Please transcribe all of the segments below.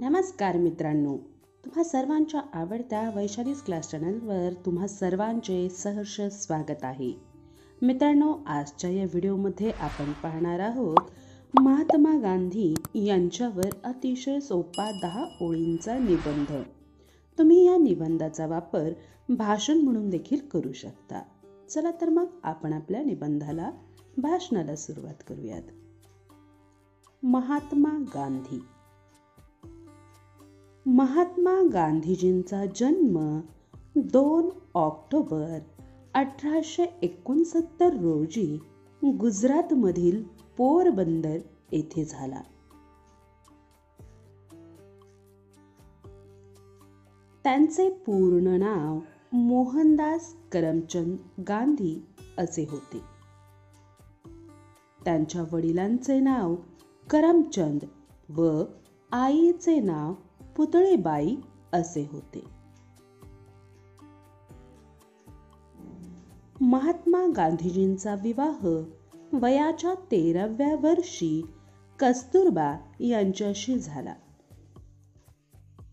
नमस्कार मित्रांनो, तुम्हा सर्वांच्या आवडत्या वैशालीज क्लास चॅनलवर तुम्हा सर्वांचे सहर्ष स्वागत आहे. मित्रांनो, आजच्या या व्हिडिओमध्ये आपण पाहणार आहोत महात्मा गांधी यांच्यावर अतिशय सोपा 10 ओळींचा निबंध. तुम्ही या निबंधाचा वापर भाषण म्हणून देखील करू शकता. चला तर मग आपण आपल्या निबंधाला भाषणाला सुरुवात करूयात. महात्मा गांधी. महात्मा गांधीजींचा जन्म 2 ऑक्टोबर 1869 रोजी गुजरातमधील पोरबंदर येथे झाला. त्यांचे पूर्ण नाव मोहनदास करमचंद गांधी असे होते. त्यांच्या वडिलांचे नाव करमचंद व आईचे नाव पुतळेबाई असे होते. महात्मा गांधीजींचा विवाह वयाच्या 13व्या वर्षी कस्तुरबा यांच्याशी झाला.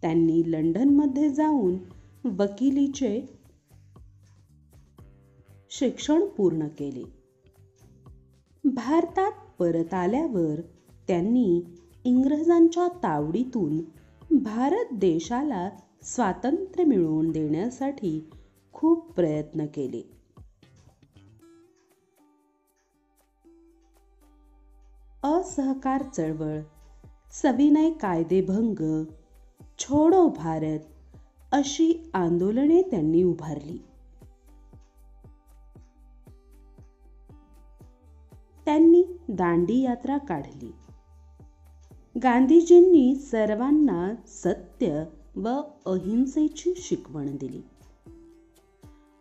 त्यांनी लंडनमध्ये जाऊन वकिलीचे शिक्षण पूर्ण केले. भारतात परत आल्यावर त्यांनी इंग्रजांच्या तावडीतून भारत देशाला स्वातंत्र्य मिळवून देण्यासाठी खूप प्रयत्न केले. असहकार चळवळ, सविनय कायदेभंग, छोडो भारत अशी आंदोलने त्यांनी उभारली. त्यांनी दांडी यात्रा काढली. गांधीजींनी सर्वांना सत्य व अहिंसेची शिकवण दिली.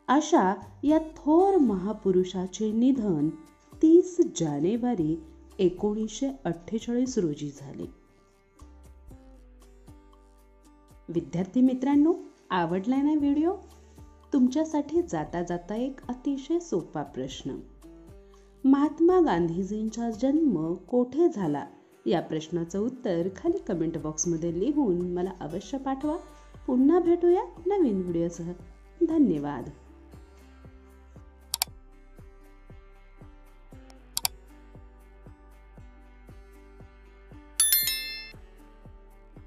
अशा या थोर महापुरुषाचे निधन 30 जानेवारी 1948 रोजी झाले. विद्यार्थी मित्रांनो, आवडला ना व्हिडिओ? तुमच्यासाठी जाता जाता एक अतिशय सोपा प्रश्न. महात्मा गांधीजींचा जन्म कोठे झाला या प्रश्नाचं उत्तर खाली कमेंट बॉक्समध्ये लिहून मला अवश्य पाठवा. पुन्हा भेटूया नवीन व्हिडिओसह. धन्यवाद.